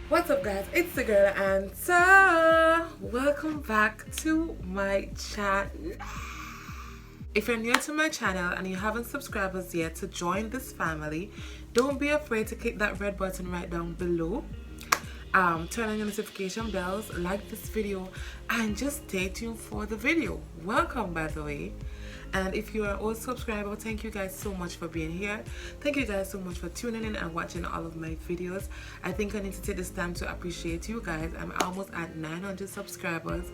What's up, guys? It's the girl Antho. Welcome back to my channel. If you're new to my channel and you haven't subscribed us yet to join this family, don't be afraid to click that red button right down below. Turn on your notification bells, like this video, and just stay tuned for the video. Welcome, by the way. And if you are an old subscriber, thank you guys so much for being here. Thank you guys so much for tuning in and watching all of my videos. I think I need to take this time to appreciate you guys. I'm almost at 900 subscribers,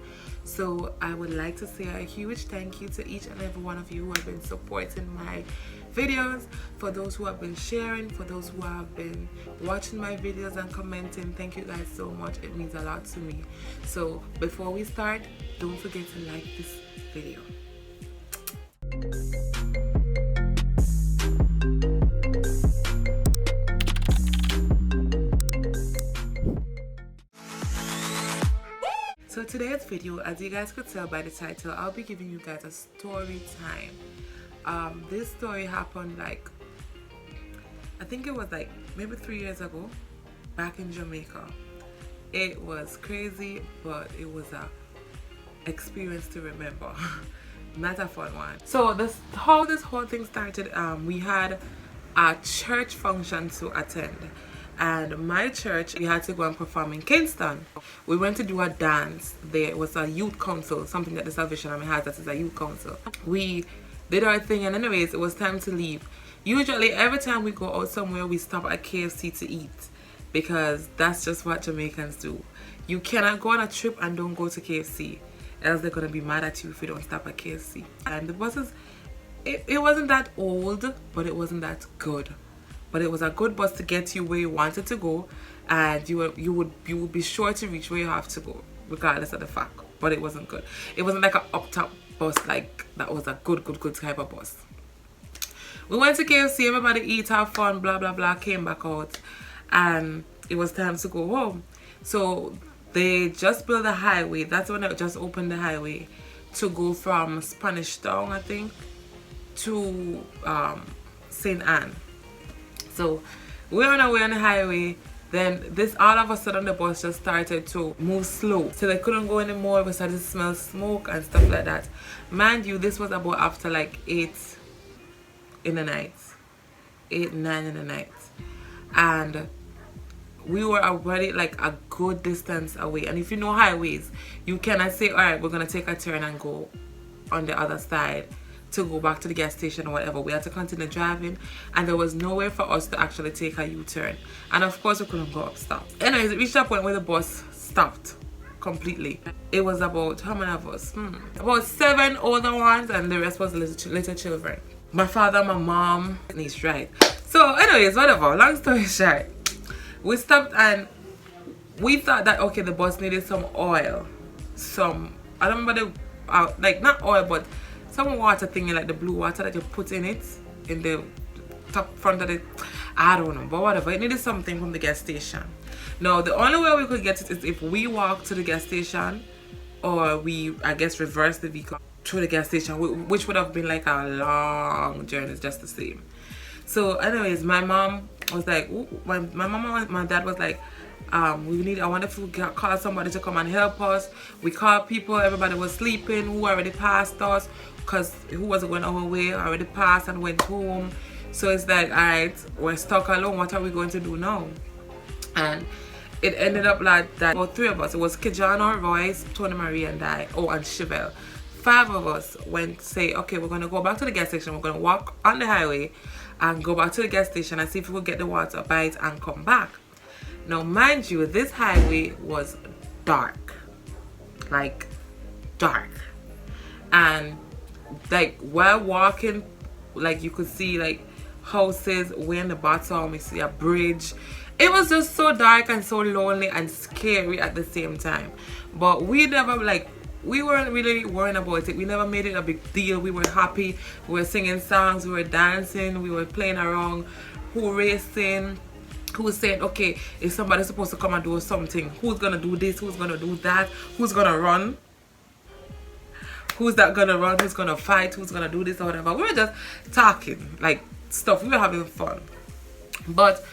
so I would like to say a huge thank you to each and every one of you who have been supporting my videos, for those who have been sharing, for those who have been watching my videos and commenting. Thank you guys so much. It means a lot to me. So before we start, don't forget to like this video. So today's video, as you guys could tell by the title, I'll be giving you guys a story time. This story happened like, I think it was like maybe 3 years ago, back in Jamaica. It was crazy, but it was a experience to remember. Not a fun one. So how this whole thing started, we had a church function to attend, and my church, we had to go and perform in Kingston. We went to do a dance. There was a youth council, something that the Salvation Army has, that is a youth council. We did our thing, and anyways, it was time to leave. Usually every time we go out somewhere, we stop at KFC to eat, because that's just what Jamaicans do. You cannot go on a trip and don't go to KFC, else they're gonna be mad at you if you don't stop at KFC. And the buses, it wasn't that old, but it wasn't that good. But it was a good bus to get you where you wanted to go, and you would be sure to reach where you have to go, regardless of the fact. But it wasn't good. It wasn't like an up top bus, like that was a good type of bus. We went to KFC, everybody eat, have fun, blah blah blah, came back out, and it was time to go home. So they just built a highway. That's when they just opened the highway to go from Spanish Town, I think, to St. Anne. So we're on our way on the highway. Then all of a sudden the bus just started to move slow. So they couldn't go anymore. We started to smell smoke and stuff like that. Mind you, this was about after like 8 in the night. 8, 9 in the night. And we were already like a good distance away. And if you know highways, you cannot say, all right, we're gonna take a turn and go on the other side to go back to the gas station or whatever. We had to continue driving, and there was nowhere for us to actually take a U-turn. And of course we couldn't go up stop. Anyways, it reached a point where the bus stopped completely. It was about, how many of us? About 7 older ones, and the rest was little children. My father, my mom, and he's right. So anyways, whatever, long story short, we stopped and we thought that, okay, the bus needed some oil. I don't remember like not oil, but some water thing, like the blue water that you put in it, in the top front of it. I don't know, but whatever. It needed something from the gas station. Now, the only way we could get it is if we walk to the gas station, or we, I guess, reverse the vehicle to the gas station, which would have been like a long journey, just the same. So anyways, my mom was like, my dad was like, I wonder if we can call somebody to come and help us. We called people, everybody was sleeping, who already passed us, because who wasn't going our way already passed and went home. So it's like, alright, we're stuck alone, what are we going to do now? And it ended up like that, about 3 of us. It was Kijano, Royce, Tony Marie, and I, and Chevelle. 5 of us went, say, okay, we're going to go back to the gas station, we're going to walk on the highway and go back to the gas station and see if we could get the water, buy it, and come back. Now, mind you, this highway was dark, like dark, and like while walking, like you could see like houses way in the bottom, we see a bridge. It was just so dark and so lonely and scary at the same time. But we never, like, we weren't really worrying about it. We never made it a big deal. We were happy. We were singing songs, we were dancing, we were playing around, who racing, who was saying, okay, if somebody's supposed to come and do something, who's gonna do this, who's gonna do that, who's gonna run, who's that gonna run, who's gonna fight, who's gonna do this or whatever. We were just talking like stuff. We were having fun. But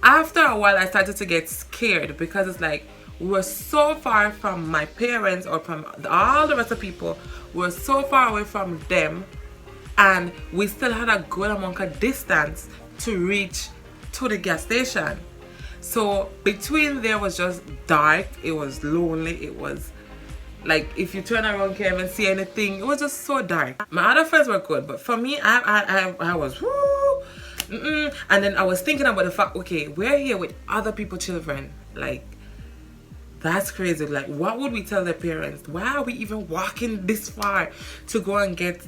After a while, I started to get scared because it's like we were so far from my parents or from all the rest of people. We were so far away from them, and we still had a good amount of distance to reach to the gas station. So between there was just dark, it was lonely, it was like if you turn around you can't even see anything. It was just so dark. My other friends were good, but for me, I was whoo, and then I was thinking about the fact, okay, we're here with other people's children, like that's crazy. Like, what would we tell their parents? Why are we even walking this far to go and get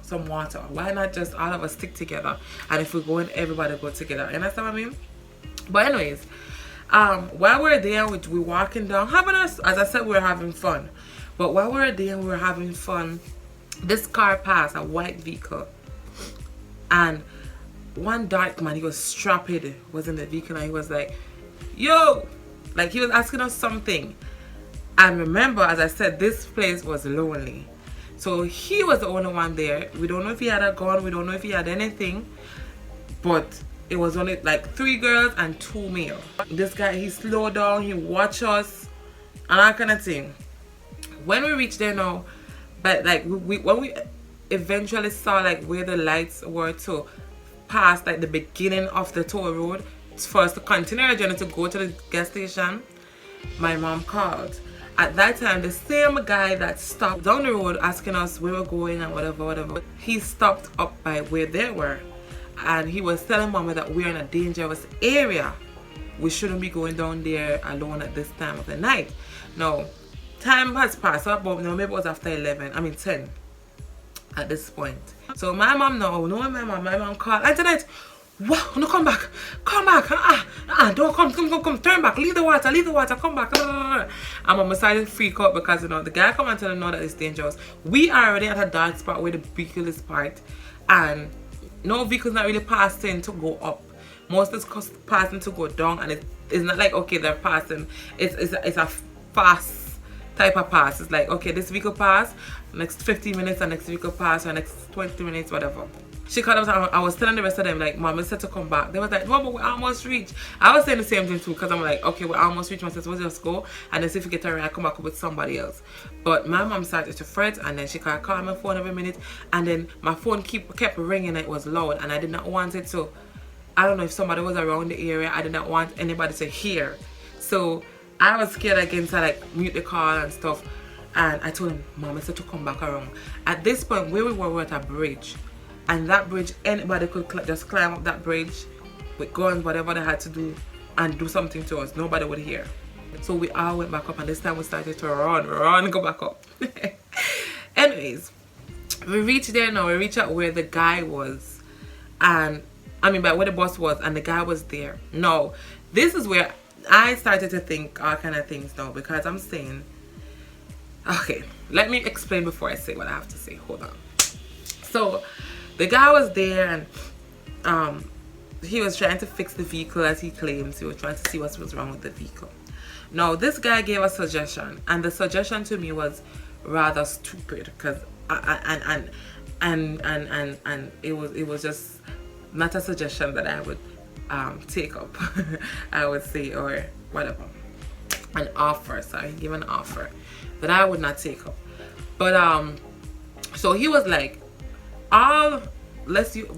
some water? Why not just all of us stick together, and if we're going, everybody go together? You understand what I mean? But anyways, while we're there, we're walking down, having us, as I said, we were having fun. But while we were there, we were having fun. This car passed, a white vehicle, and one dark man, he was strapped, was in the vehicle, and he was like, yo, like he was asking us something. And remember, as I said, this place was lonely, so he was the only one there. We don't know if he had a gun, we don't know if he had anything, but it was only like 3 girls and 2 male. This guy, he slowed down, he watched us and that kind of thing. When we reached there now, but like when we eventually saw like where the lights were to pass, like the beginning of the toll road for us to continue our journey to go to the gas station, my mom called. At that time, the same guy that stopped down the road asking us where we're going and whatever, he stopped up by where they were, and he was telling mama that we're in a dangerous area. We shouldn't be going down there alone at this time of the night. Now, time has passed, so about, maybe it was after 10 at this point. So my mom my mom called, Antoinette, wow, no, come back, don't come, turn back, leave the water, come back. And mama started to freak out because, the guy come and tell her no, that it's dangerous. We are already at a dark spot where the vehicle is parked, and no vehicle's not really passing to go up. Most is passing to go down, and it's not like, okay, they're passing. It's a fast type of pass. It's like, okay, this vehicle pass, next 15 minutes, and next vehicle pass, or next 20 minutes, whatever. She called up, I was telling the rest of them, like, mom, said to come back. They was like, no, but we almost reached. I was saying the same thing too, because I'm like, okay, we almost reached. My sister, we'll just go, and then see if we get a ride, come back with somebody else. But my mom started to fret, and then she call my phone every minute, and then my phone kept ringing, and it was loud, and I did not want it to, I don't know if somebody was around the area, I did not want anybody to hear. So I was scared again to like mute the call and stuff, and I told him, mom, I said to come back around. At this point, where we were at a bridge. And that bridge, anybody could just climb up that bridge with guns, whatever they had to do, and do something to us. Nobody would hear. So we all went back up, and this time we started to run, go back up. Anyways, we reached there now. We reached out where the guy was, and where the bus was, and the guy was there. Now, this is where I started to think all kind of things now, because I'm saying, okay, let me explain before I say what I have to say. Hold on. So the guy was there, and he was trying to fix the vehicle, as he claims. He was trying to see what was wrong with the vehicle. Now, this guy gave a suggestion, and the suggestion to me was rather stupid, because it was just not a suggestion that I would take up. I would say, or whatever, an offer. Sorry, give an offer that I would not take up. But so he was like,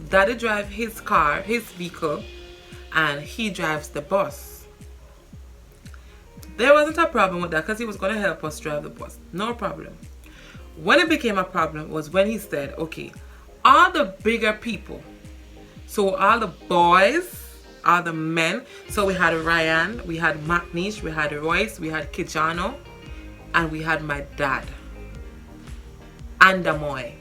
daddy drive his car, his vehicle, and he drives the bus. There wasn't a problem with that, because he was going to help us drive the bus. No problem. When it became a problem was when he said, okay, all the bigger people, so all the boys, all the men, so we had Ryan, we had Macnish, we had Royce, we had Kijano, and we had my dad and Damoy.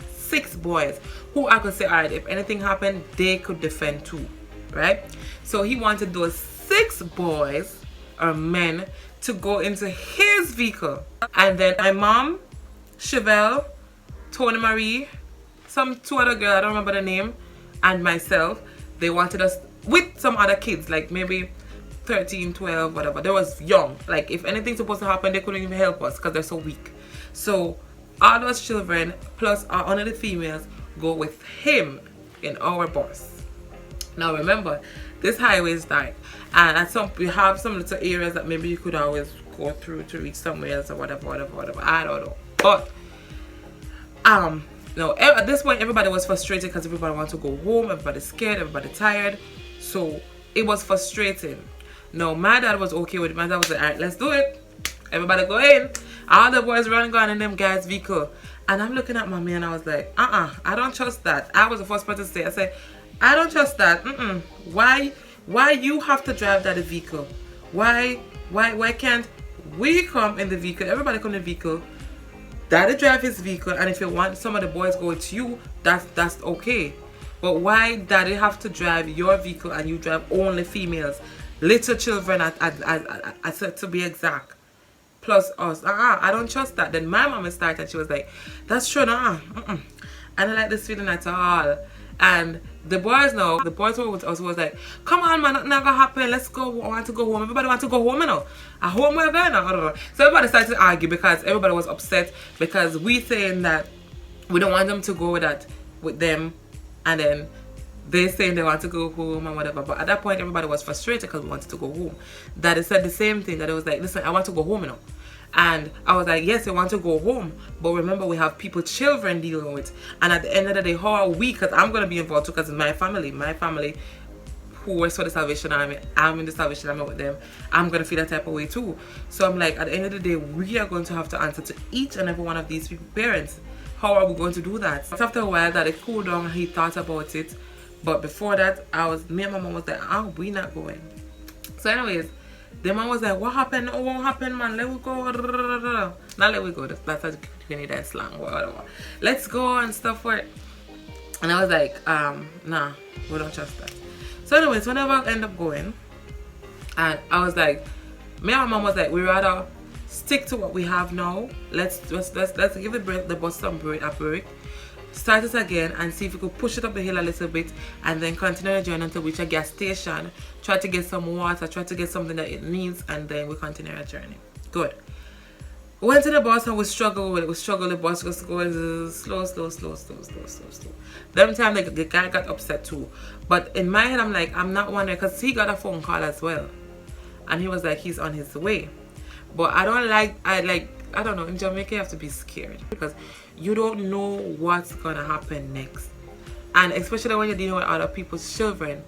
6 boys who I could say, all right, if anything happened, they could defend too, right? So he wanted those 6 boys or men to go into his vehicle, and then my mom, Chevelle, Tony Marie, 2 other girls, I don't remember the name, and myself. They wanted us with some other kids, like maybe 13, 12, whatever. They was young. Like if anything's supposed to happen, they couldn't even help us because they're so weak. So all those children plus one of the females go with him in our bus. Now remember, this highway is dark, and at some we have some little areas that maybe you could always go through to reach somewhere else or whatever. I don't know, but no, at this point everybody was frustrated because everybody wanted to go home, everybody's scared, everybody tired, so it was frustrating. No, my dad was okay with it. My dad was like, alright, let's do it, everybody go in. All the boys run gone in them guys' vehicle, and I'm looking at mommy and I was like, I don't trust that. I was the first person to say, I said, I don't trust that. Why you have to drive that vehicle? Why can't we come in the vehicle? Everybody come in the vehicle. Daddy drive his vehicle, and if you want some of the boys go with you, that's okay. But why daddy have to drive your vehicle and you drive only females, little children to be exact, plus us? I don't trust that. Then my mom started and she was like, that's true, I don't like this feeling at all. And the boys were with us was like, come on man, nothing gonna happen, let's go, I want to go home. Everybody want to go home, you know. At home we're going now. So everybody started to argue because everybody was upset because we saying that we don't want them to go with them, and then they saying they want to go home and whatever. But at that point everybody was frustrated because we wanted to go home. Daddy said the same thing, that it was like, listen, I want to go home, you know. And I was like, yes, I want to go home, but remember we have children dealing with, and at the end of the day, how are we? Because I'm going to be involved too, because my family who works for the Salvation Army, I'm in the Salvation Army with them, I'm going to feel that type of way too. So I'm like, at the end of the day, we are going to have to answer to each and every one of these people's parents. How are we going to do that? So after a while that it cooled down, he thought about it, but before that, me and my mom was like, we not going. So anyways, the man was like, what happened? Oh, what happened, man? Let we go. Not let we go. That's a Trinidad slang, whatever. Let's go and stuff for it. And I was like, nah, we don't trust that. So anyways, whenever I end up going, and I was like, me and my mom was like, we rather stick to what we have now. Let's give the bus some a break. Start it again and see if we could push it up the hill a little bit, and then continue the journey until we reach a gas station, try to get some water, try to get something that it needs, and then we continue our journey. Good. We went to the bus and we struggled with it. The bus was going slow. Them time the guy got upset too. But in my head I'm like, I'm not wondering, because he got a phone call as well. And he was like, he's on his way. But I don't know, in Jamaica you have to be scared, because you don't know what's gonna happen next. And especially when you're dealing with other people's children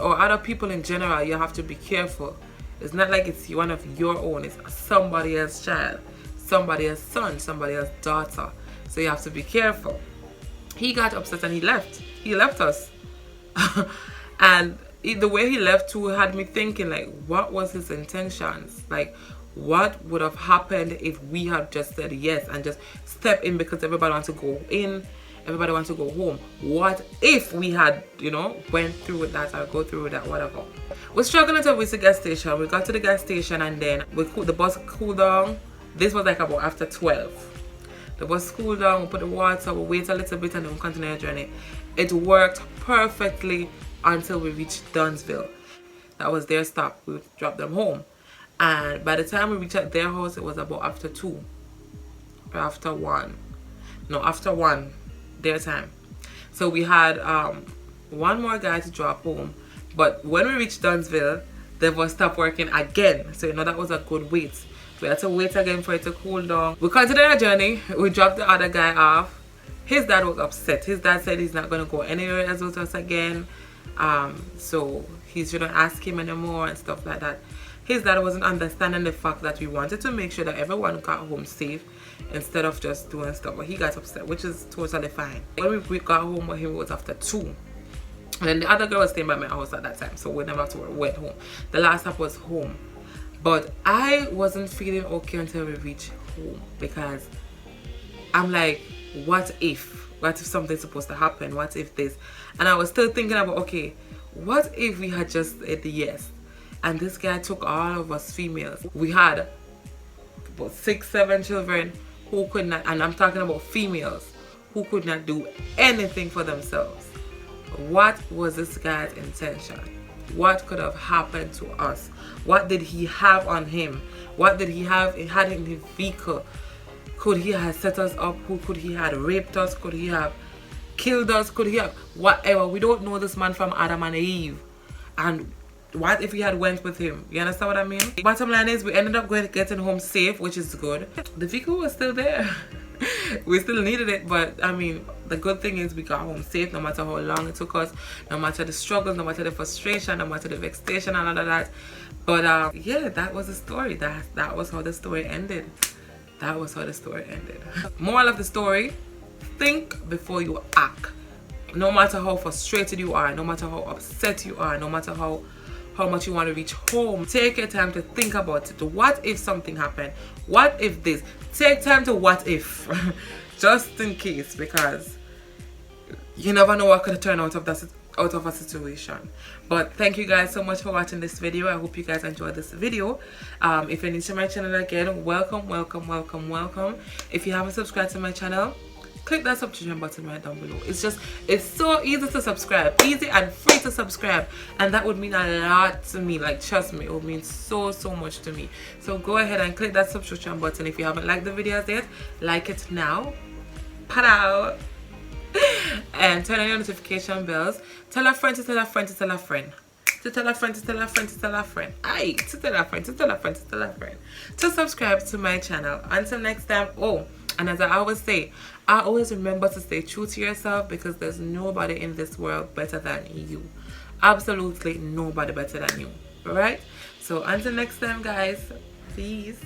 or other people in general, you have to be careful. It's not like it's one of your own, it's somebody else's child, somebody else's son, somebody else's daughter. So you have to be careful. He got upset and he left us. And the way he left too had me thinking, like, what was his intentions? Like, what would have happened if we had just said yes and just stepped in because everybody wants to go in, everybody wants to go home? What if we had, went through with that or go through with that, whatever? We're struggling until we reached the gas station. We got to the gas station and then the bus cooled down. This was like about after 12. The bus cooled down, we put the water, we wait a little bit, and then we continue our journey. It worked perfectly until we reached Dunsville. That was their stop. We dropped them home. And by the time we reached their house, it was about after 2 or after 1. No, after 1 their time. So we had one more guy to drop home. But when we reached Dunsville, the bus stopped working again. So that was a good wait. We had to wait again for it to cool down. We continued our journey. We dropped the other guy off. His dad was upset. His dad said he's not going to go anywhere else with us again. So he shouldn't ask him anymore and stuff like that. His dad wasn't understanding the fact that we wanted to make sure that everyone got home safe instead of just doing stuff. But he got upset, which is totally fine. When we got home with him, it was after 2. And then the other girl was staying by my house at that time, so we never went home. The last stop was home. But I wasn't feeling okay until we reached home, because I'm like, what if something's supposed to happen? What if this? And I was still thinking about, okay, what if we had just said yes? And this guy took all of us females. We had about 6-7 children who could not, and I'm talking about females, who could not do anything for themselves. What was this guy's intention? What could have happened to us? What did he have on him? What did he had in his vehicle? Could he have set us up? Could he have raped us? Could he have killed us? Could he have whatever? We don't know this man from Adam and Eve. and what if we had went with him? You understand what I mean? Bottom line is we ended up getting home safe, which is good. The vehicle was still there. We still needed it, but I mean, the good thing is we got home safe, no matter how long it took us, no matter the struggles, no matter the frustration, no matter the vexation and all of that. But yeah, that was the story. That was how the story ended. That was how the story ended. Moral of the story: think before you act. No matter how frustrated you are, no matter how upset you are, no matter how much you want to reach home, take your time to think about it. What if something happened? What if this? Take time to what if, just in case, because you never know what could turn out of a situation. But thank you guys so much for watching this video. I hope you guys enjoyed this video. If you're new to my channel again, welcome. If you haven't subscribed to my channel, click that subscription button right down below. It's so easy to subscribe, easy and free to subscribe, and that would mean a lot to me. Like, trust me, it would mean so much to me. So go ahead and click that subscription button. If you haven't liked the videos yet, like it now. Pow! And turn on your notification bells. Tell a friend to tell a friend to tell a friend. To tell a friend to tell a friend to tell a friend. Aye, to tell a friend to tell a friend to tell a friend. To subscribe to my channel. Until next time. Oh, and as I always say, I always remember to stay true to yourself, because there's nobody in this world better than you. Absolutely nobody better than you. Alright? So until next time, guys. Peace.